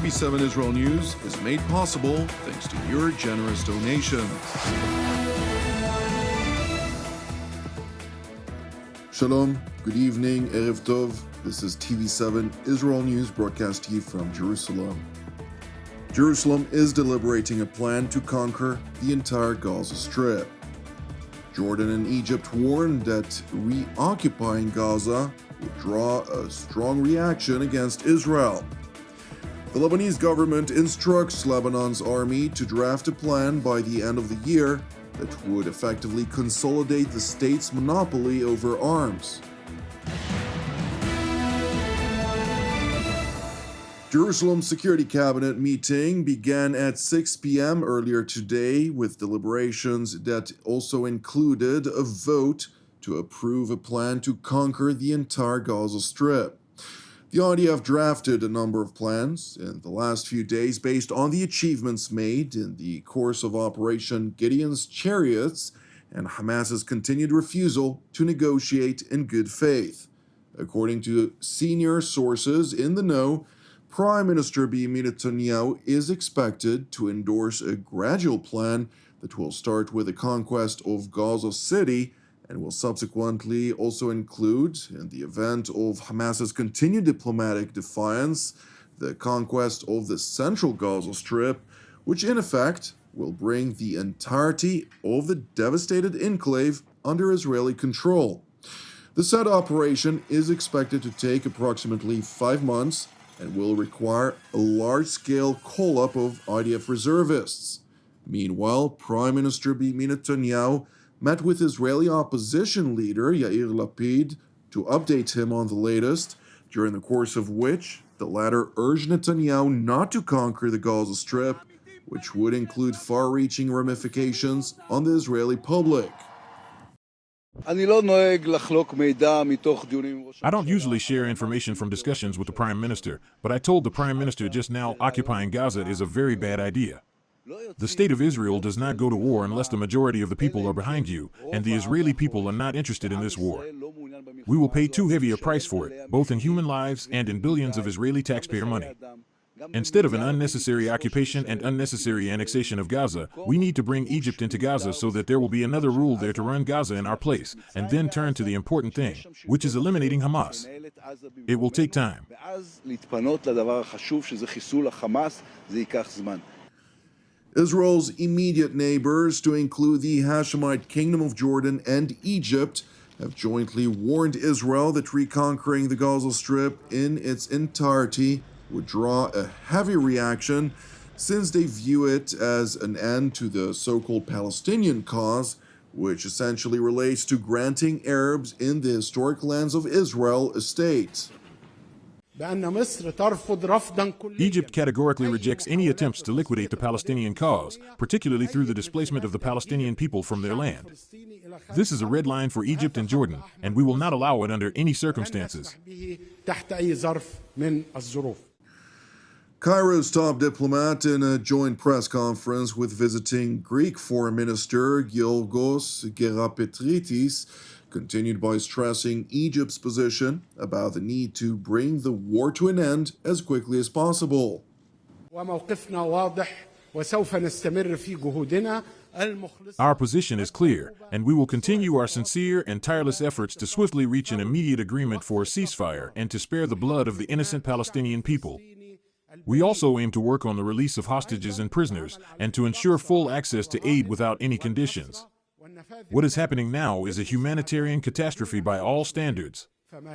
TV7 Israel News is made possible thanks to your generous donations. Shalom, good evening, Erev Tov. This is TV7 Israel News broadcast to you from Jerusalem. Jerusalem is deliberating a plan to conquer the entire Gaza Strip. Jordan and Egypt warned that reoccupying Gaza would draw a strong reaction against Israel. The Lebanese government instructs Lebanon's army to draft a plan by the end of the year that would effectively consolidate the state's monopoly over arms. Jerusalem's Security Cabinet meeting began at 6 p.m. earlier today with deliberations that also included a vote to approve a plan to conquer the entire Gaza Strip. The IDF drafted a number of plans in the last few days based on the achievements made in the course of Operation Gideon's Chariots and Hamas's continued refusal to negotiate in good faith. According to senior sources in the know, Prime Minister Benjamin Netanyahu is expected to endorse a gradual plan that will start with the conquest of Gaza City and will subsequently also include, in the event of Hamas's continued diplomatic defiance, the conquest of the central Gaza Strip, which in effect will bring the entirety of the devastated enclave under Israeli control. The said operation is expected to take approximately 5 months and will require a large-scale call-up of IDF reservists. Meanwhile, Prime Minister Benjamin Netanyahu met with Israeli opposition leader Yair Lapid to update him on the latest, during the course of which the latter urged Netanyahu not to conquer the Gaza Strip, which would include far-reaching ramifications on the Israeli public. I don't usually share information from discussions with the Prime Minister, but I told the Prime Minister just now occupying Gaza is a very bad idea. The state of Israel does not go to war unless the majority of the people are behind you, and the Israeli people are not interested in this war. We will pay too heavy a price for it, both in human lives and in billions of Israeli taxpayer money. Instead of an unnecessary occupation and unnecessary annexation of Gaza, we need to bring Egypt into Gaza so that there will be another rule there to run Gaza in our place, and then turn to the important thing, which is eliminating Hamas. It will take time. Israel's immediate neighbors, to include the Hashemite Kingdom of Jordan and Egypt, have jointly warned Israel that reconquering the Gaza Strip in its entirety would draw a heavy reaction, since they view it as an end to the so-called Palestinian cause, which essentially relates to granting Arabs in the historic lands of Israel a state. Egypt categorically rejects any attempts to liquidate the Palestinian cause, particularly through the displacement of the Palestinian people from their land. This is a red line for Egypt and Jordan, and we will not allow it under any circumstances. Cairo's top diplomat, in a joint press conference with visiting Greek Foreign Minister Georgos Gerapetritis, continued by stressing Egypt's position about the need to bring the war to an end as quickly as possible. Our position is clear, and we will continue our sincere and tireless efforts to swiftly reach an immediate agreement for a ceasefire and to spare the blood of the innocent Palestinian people. We also aim to work on the release of hostages and prisoners and to ensure full access to aid without any conditions. What is happening now is a humanitarian catastrophe by all standards. It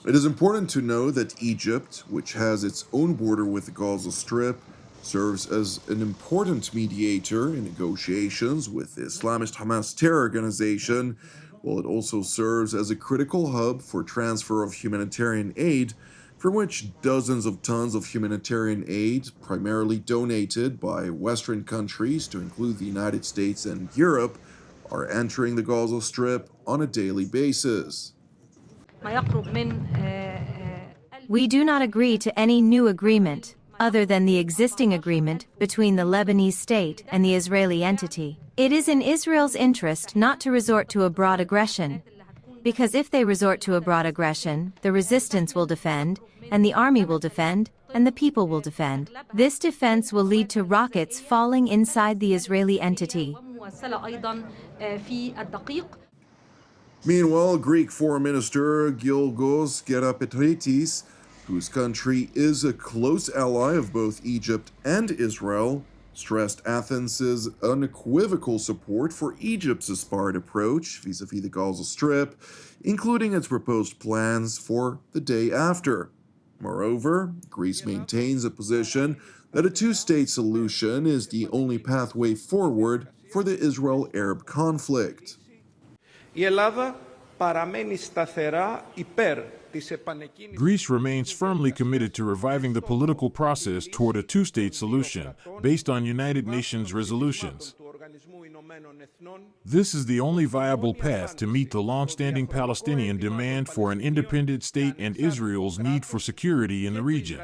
is important to know that Egypt, which has its own border with the Gaza Strip, serves as an important mediator in negotiations with the Islamist Hamas terror organization, while it also serves as a critical hub for transfer of humanitarian aid, from which dozens of tons of humanitarian aid, primarily donated by Western countries to include the United States and Europe, are entering the Gaza Strip on a daily basis. We do not agree to any new agreement, other than the existing agreement between the Lebanese state and the Israeli entity. It is in Israel's interest not to resort to a broad aggression. Because if they resort to a broad aggression, the resistance will defend, and the army will defend, and the people will defend. This defense will lead to rockets falling inside the Israeli entity. Meanwhile, Greek Foreign Minister Giorgos Gerapetritis, whose country is a close ally of both Egypt and Israel, stressed Athens' unequivocal support for Egypt's aspired approach vis-à-vis the Gaza Strip, including its proposed plans for the day after. Moreover, Greece maintains a position that a two-state solution is the only pathway forward for the Israel-Arab conflict. Greece remains firmly committed to reviving the political process toward a two-state solution based on United Nations resolutions. This is the only viable path to meet the long-standing Palestinian demand for an independent state and Israel's need for security in the region.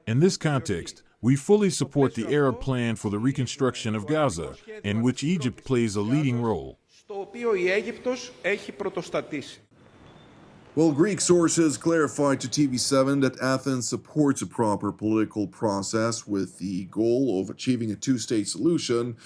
In this context, we fully support the Arab plan for the reconstruction of Gaza, in which Egypt plays a leading role. Well, Greek sources clarified to TV7 that Athens supports a proper political process with the goal of achieving a two-state solution.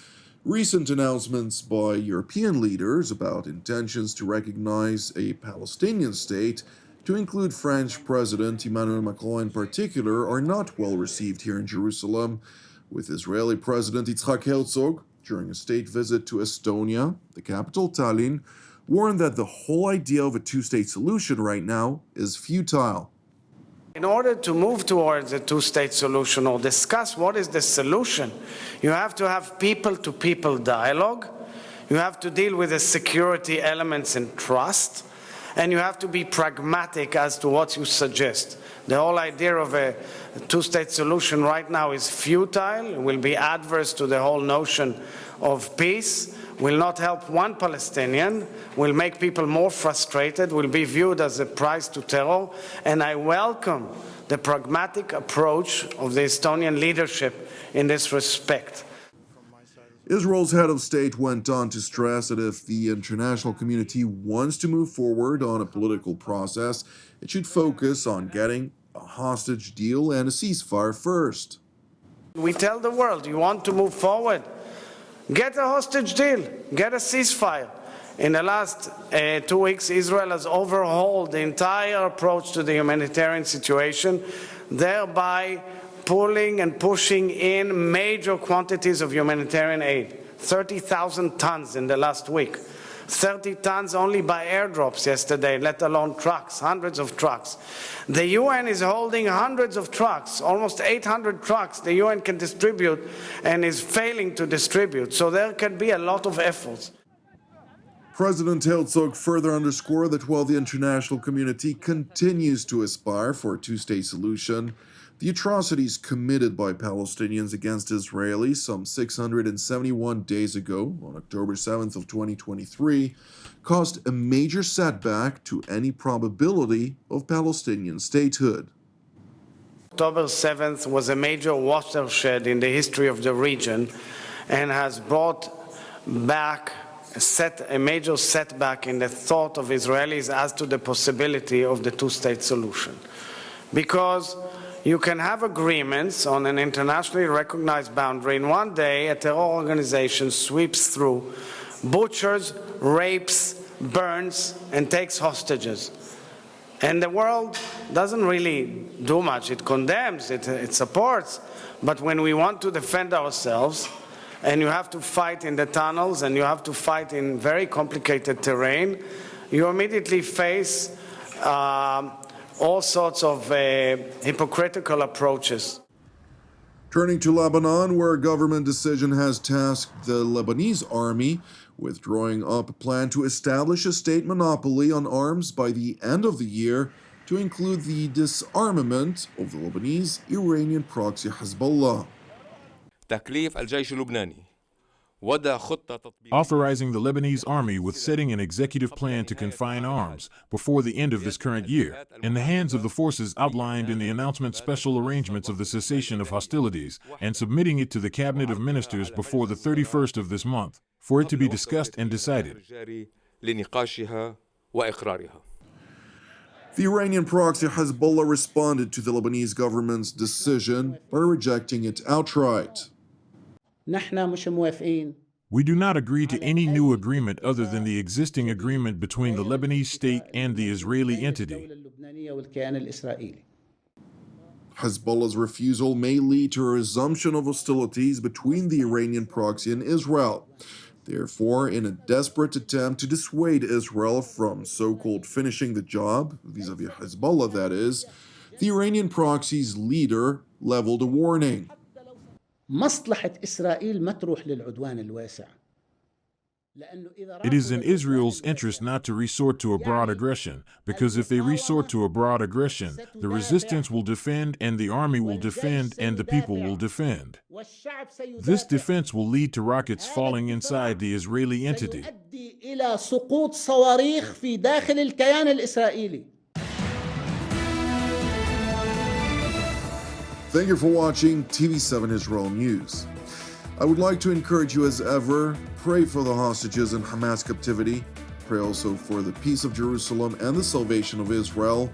Recent announcements by European leaders about intentions to recognize a Palestinian state, to include French President Emmanuel Macron in particular, are not well received here in Jerusalem, with Israeli President Yitzhak Herzog, during a state visit to Estonia, the capital Tallinn, warned that the whole idea of a two-state solution right now is futile. In order to move towards a two-state solution or discuss what is the solution, you have to have people-to-people dialogue, you have to deal with the security elements and trust, and you have to be pragmatic as to what you suggest. The whole idea of a two-state solution right now is futile, it will be adverse to the whole notion of peace, will not help one Palestinian, will make people more frustrated, will be viewed as a price to terror, and I welcome the pragmatic approach of the Estonian leadership in this respect. Israel's head of state went on to stress that if the international community wants to move forward on a political process, it should focus on getting a hostage deal and a ceasefire first. We tell the world, you want to move forward? Get a hostage deal, get a ceasefire. In the last 2 weeks, Israel has overhauled the entire approach to the humanitarian situation, thereby pulling and pushing in major quantities of humanitarian aid. 30,000 tons in the last week. 30 tons only by airdrops yesterday, let alone trucks, hundreds of trucks. The UN is holding hundreds of trucks, almost 800 trucks the UN can distribute and is failing to distribute. So there can be a lot of efforts. President Herzog further underscored that while the international community continues to aspire for a two-state solution, the atrocities committed by Palestinians against Israelis some 671 days ago, on October 7th of 2023, caused a major setback to any probability of Palestinian statehood. October 7th was a major watershed in the history of the region and has brought back a major setback in the thought of Israelis as to the possibility of the two-state solution. Because you can have agreements on an internationally recognized boundary, and one day a terror organization sweeps through, butchers, rapes, burns, and takes hostages. And the world doesn't really do much. It condemns, it supports. But when we want to defend ourselves, and you have to fight in the tunnels, and you have to fight in very complicated terrain, you immediately face all sorts of hypocritical approaches. Turning to Lebanon, where a government decision has tasked the Lebanese army with drawing up a plan to establish a state monopoly on arms by the end of the year, to include the disarmament of the Lebanese Iranian proxy Hezbollah. تكليف الجيش اللبناني وضع خطة تطبيقية. Authorizing the Lebanese army with setting an executive plan to confine arms before the end of this current year in the hands of the forces outlined in the announcement special arrangements of the cessation of hostilities, and submitting it to the cabinet of ministers before the 31st of this month for it to be discussed and decided. لنقاشها وإقرارها. The Iranian proxy Hezbollah responded to the Lebanese government's decision by rejecting it outright. نحن مش موافقين We do not agree to any new agreement other than the existing agreement between the Lebanese state and the Israeli entity. الدولة اللبنانية والكيان الإسرائيلي. Hezbollah's refusal may lead to a resumption of hostilities between the Iranian proxy and Israel. Therefore, in a desperate attempt to dissuade Israel from so-called finishing the job, vis-a-vis Hezbollah that is, the Iranian proxy's leader leveled a warning. مصلحة إسرائيل ما تروح للعدوان الواسع. It is in Israel's interest not to resort to a broad aggression, because if they resort to a broad aggression, the resistance will defend and the army will defend and the people will defend. This defense will lead to rockets falling inside the Israeli entity. سيؤدي إلى سقوط صواريخ في داخل الكيان الإسرائيلي. Thank you for watching TV7 Israel News. I would like to encourage you as ever, pray for the hostages in Hamas captivity, pray also for the peace of Jerusalem and the salvation of Israel.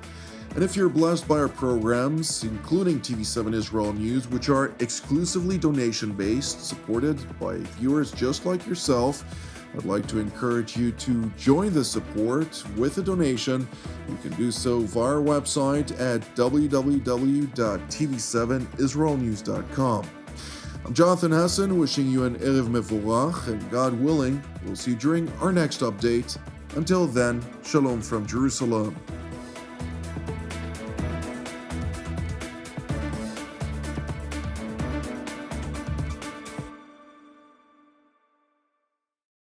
And if you're blessed by our programs, including TV7 Israel News, which are exclusively donation-based, supported by viewers just like yourself, I'd like to encourage you to join the support with a donation. You can do so via our website at www.tv7israelnews.com. I'm Jonathan Hassan, wishing you an Erev Mevorach, and God willing, we'll see you during our next update. Until then, Shalom from Jerusalem.